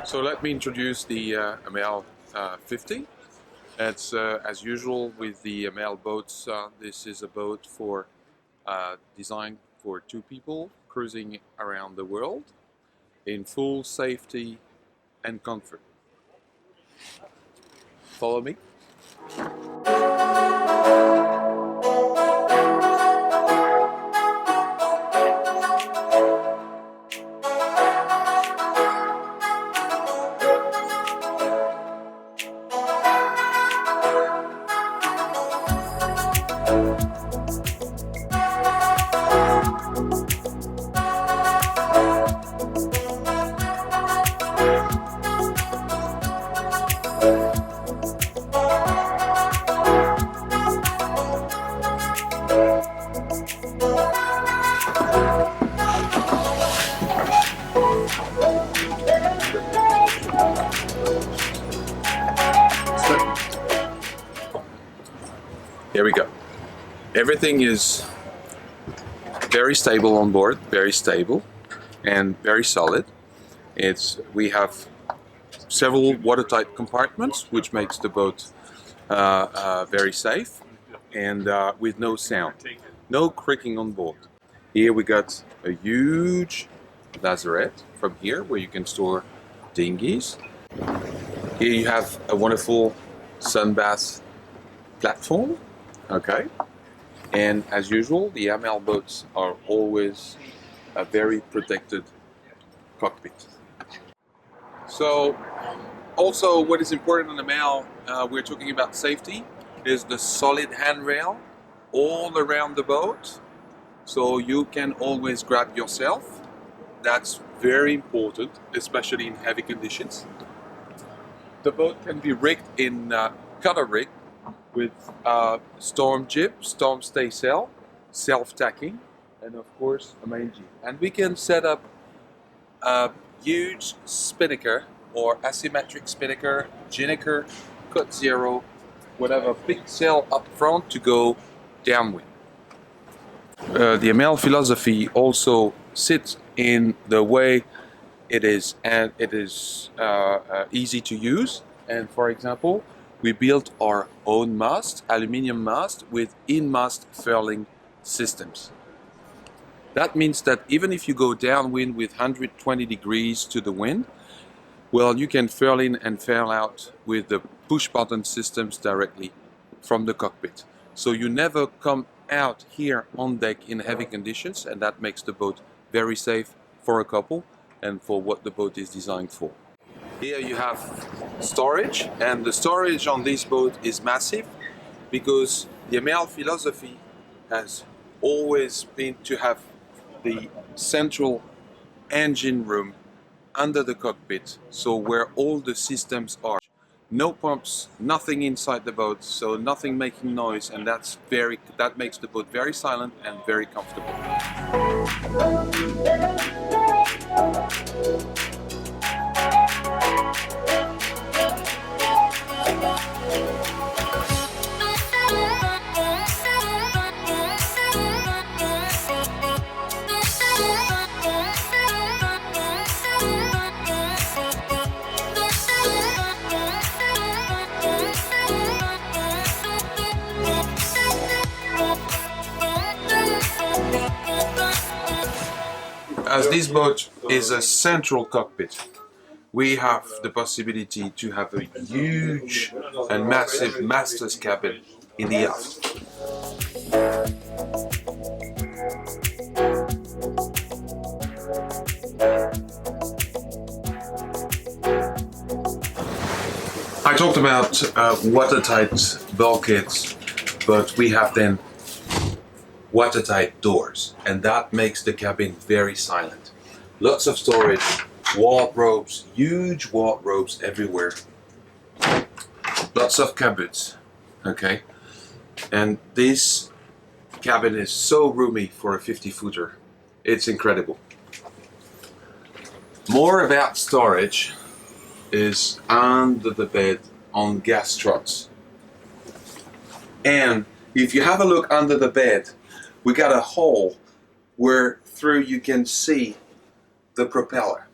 So let me introduce the Amel 50. It's as usual with the Amel boats. This is a boat for designed for two people cruising around the world in full safety and comfort. Follow me. Here we go. Everything is very stable on board, very stable and very solid. We have several watertight compartments, which makes the boat very safe and with no sound, no creaking on board. Here we got a huge lazarette from here where you can store dinghies. Here you have a wonderful sunbath platform. Okay, and as usual, the Amel boats are always a very protected cockpit. So, also what is important on Amel, we're talking about safety, is the solid handrail all around the boat, so you can always grab yourself. That's very important, especially in heavy conditions. The boat can be rigged in cutter rig, with storm jib, storm staysail, self-tacking, and of course a main jib. And we can set up a huge spinnaker or asymmetric spinnaker, ginnaker, cut zero, whatever, big sail up front to go downwind. The Amel philosophy also sits in the way it is, and it is easy to use. And for example, we built our own mast, aluminium mast, with in-mast furling systems. That means that even if you go downwind with 120 degrees to the wind, well, you can furl in and furl out with the push-button systems directly from the cockpit. So you never come out here on deck in heavy conditions, and that makes the boat very safe for a couple and for what the boat is designed for. Here you have storage, and the storage on this boat is massive because the Amel philosophy has always been to have the central engine room under the cockpit, so where all the systems are. No pumps, nothing inside the boat, so nothing making noise, and that makes the boat very silent and very comfortable. As this boat is a central cockpit, we have the possibility to have a huge and massive master's cabin in the aft. I talked about watertight bulkheads, but we have then watertight doors, and that makes the cabin very silent. Lots of storage, wardrobes, huge wardrobes everywhere. Lots of cupboards, okay? And this cabin is so roomy for a 50-footer. It's incredible. More about storage is under the bed on gas struts. And if you have a look under the bed, we got a hole where through you can see the propeller.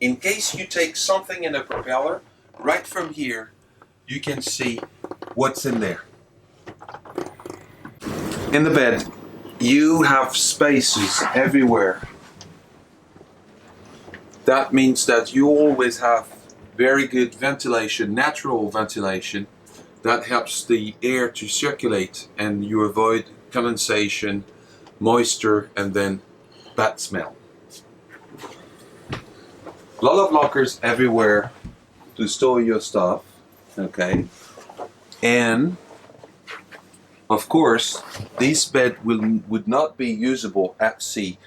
in case you take something in a propeller, right from here, you can see what's in there. In the bed, you have spaces everywhere. That means that you always have very good ventilation, natural ventilation, that helps the air to circulate and you avoid condensation, moisture, and then bad smell. A lot of lockers everywhere to store your stuff, okay? And of course, this bed would not be usable at sea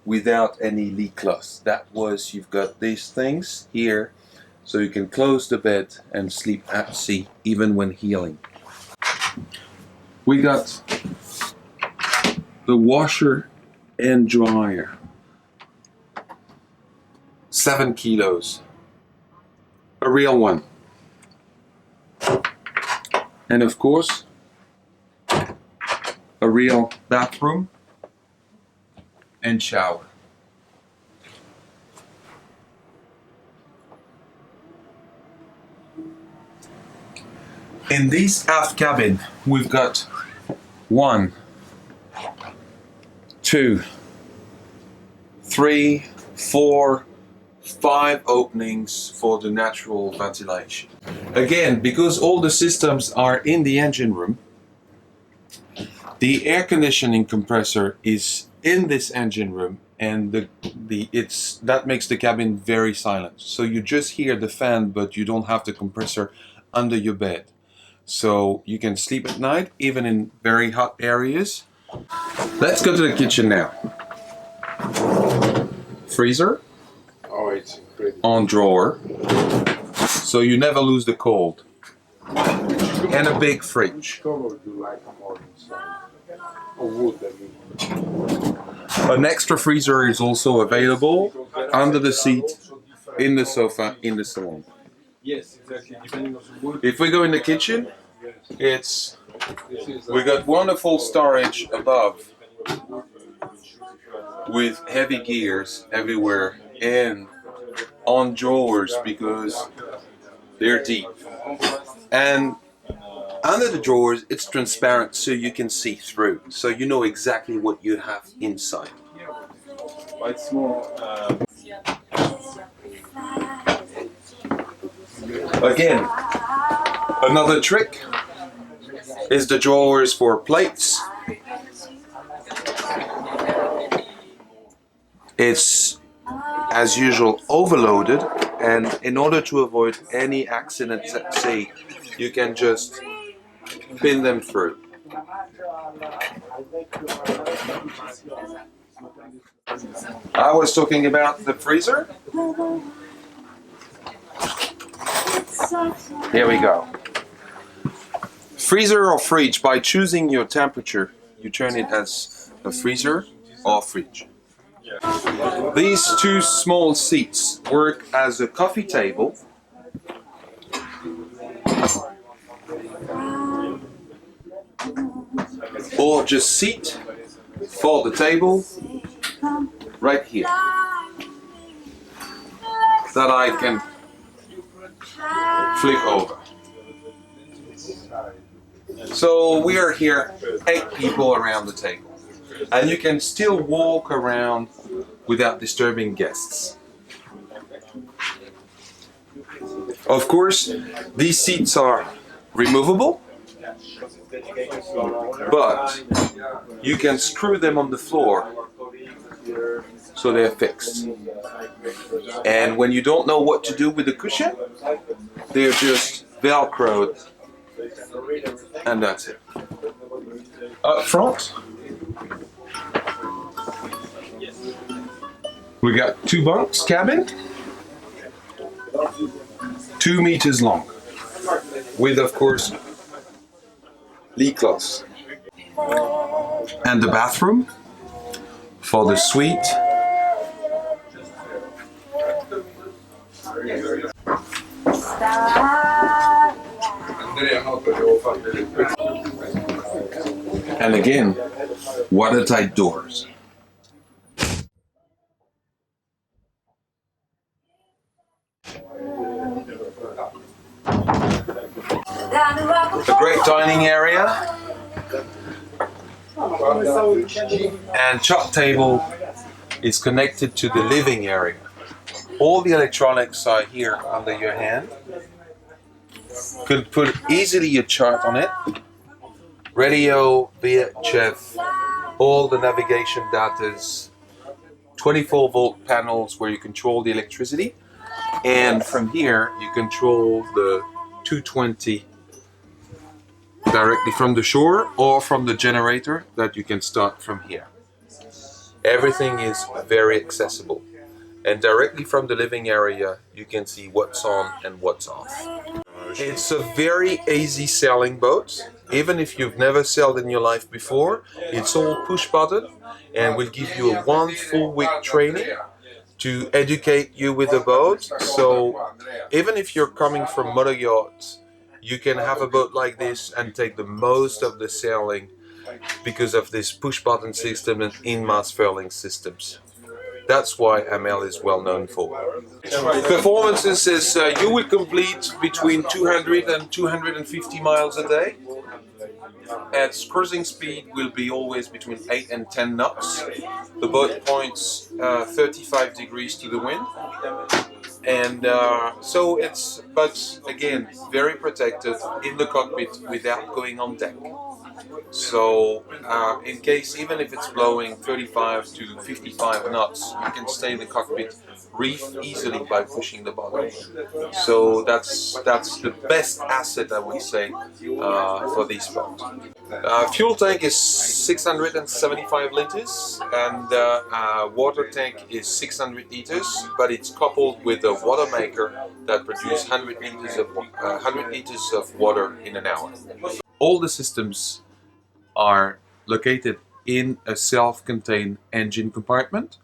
without any leak cloths. That was, you've got these things here, so you can close the bed and sleep at sea, even when healing. We got the washer and dryer. 7 kilos. A real one. And of course, a real bathroom and shower. In this aft cabin, we've got 1, 2, 3, 4, 5 openings for the natural ventilation. Again, because all the systems are in the engine room, the air conditioning compressor is in this engine room, and that makes the cabin very silent. So you just hear the fan, but you don't have the compressor under your bed. So you can sleep at night, even in very hot areas. Let's go to the kitchen now. Freezer. Oh, it's incredible. On drawer, so you never lose the cold. And a big fridge. Which color do you like more inside? Or wood, I mean. An extra freezer is also available under the seat, in the sofa, in the salon. Yes, exactly. Depending on the wood. If we go in the kitchen, we got wonderful storage above with heavy gears everywhere and on drawers because they're deep. And under the drawers, it's transparent so you can see through. So you know exactly what you have inside. It's more. Again, another trick is the drawers for plates. It's, as usual, overloaded, and in order to avoid any accidents at sea, you can just pin them through. I was talking about the freezer. Here we go. Freezer or fridge, by choosing your temperature, you turn it as a freezer or fridge. These 2 small seats work as a coffee table or just seat for the table right here that I can flick over. So we are here 8 people around the table, and you can still walk around without disturbing guests. Of course, these seats are removable, but you can screw them on the floor so they're fixed. And when you don't know what to do with the cushion, they're just velcroed, and that's it. Up front, we got 2 bunks cabin, 2 meters long, with of course leak cloths. And the bathroom for the suite. And again, watertight doors. A great dining area. And chop table is connected to the living area. All the electronics are here under your hand. Could put easily your chart on it. Radio, VHF, all the navigation datas, 24 volt panels where you control the electricity. And from here you control the 220 directly from the shore or from the generator that you can start from here. Everything is very accessible. And directly from the living area you can see what's on and what's off. It's a very easy sailing boat. Even if you've never sailed in your life before, it's all push button and will give you a 1 full week training to educate you with the boat. So even if you're coming from motor yachts, you can have a boat like this and take the most of the sailing because of this push button system and in-mast furling systems. That's why Amel is well known for. Performances is you will complete between 200 and 250 miles a day. At cruising speed will be always between 8 and 10 knots. The boat points 35 degrees to the wind. And so it's, but again, very protected in the cockpit without going on deck. So in case, even if it's blowing 35 to 55 knots, you can stay in the cockpit reef easily by pushing the bottom. So that's the best asset, I would say, for this boat. Fuel tank is 675 liters and water tank is 600 liters, but it's coupled with a water maker that produces 100 liters of water in an hour. All the systems are located in a self-contained engine compartment.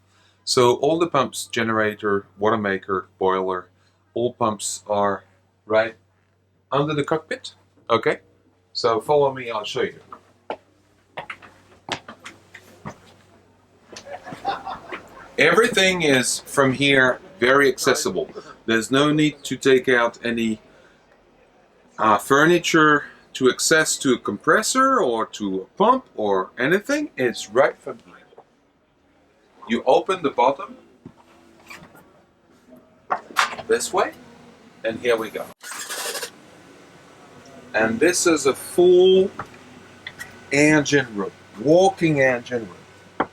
So all the pumps, generator, water maker, boiler, all pumps are right under the cockpit. Okay, so follow me, I'll show you. Everything is from here very accessible. There's no need to take out any furniture to access to a compressor or to a pump or anything. It's right from here. You open the bottom this way, and here we go. And this is a full engine room, walking engine room.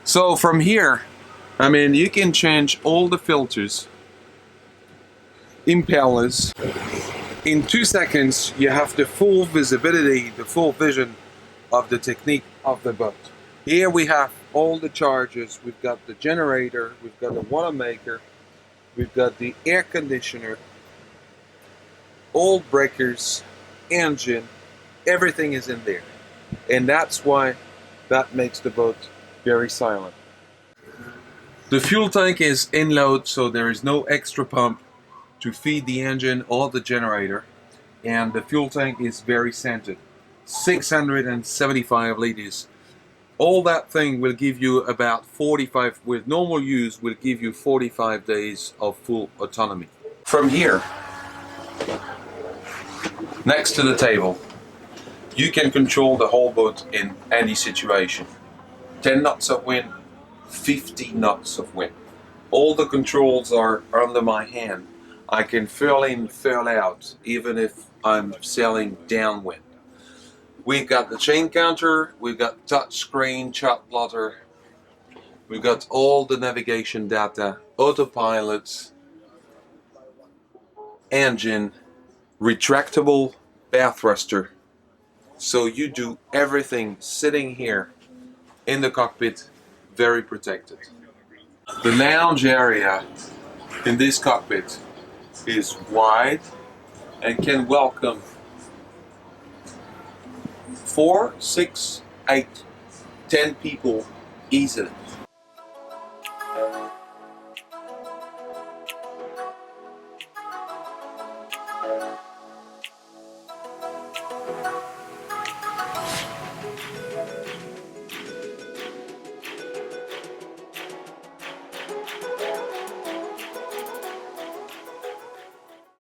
So from here, I mean, you can change all the filters, impellers. In 2 seconds, you have the full visibility, the full vision of the technique of the boat. Here we have all the chargers. We've got the generator, we've got the water maker, we've got the air conditioner, all breakers, engine, everything is in there. And that's why that makes the boat very silent. The fuel tank is in load, so there is no extra pump to feed the engine or the generator, and the fuel tank is very scented, 675 liters. All that thing will give you about 45, with normal use, will give you 45 days of full autonomy. From here, next to the table, you can control the whole boat in any situation. 10 knots of wind, 50 knots of wind. All the controls are under my hand. I can furl in, furl out, even if I'm sailing downwind. We've got the chain counter, we've got touch screen, chart plotter, we've got all the navigation data, autopilot, engine, retractable bow thruster. So you do everything sitting here in the cockpit, very protected. The lounge area in this cockpit is wide and can welcome 4, 6, 8, 10 people easily.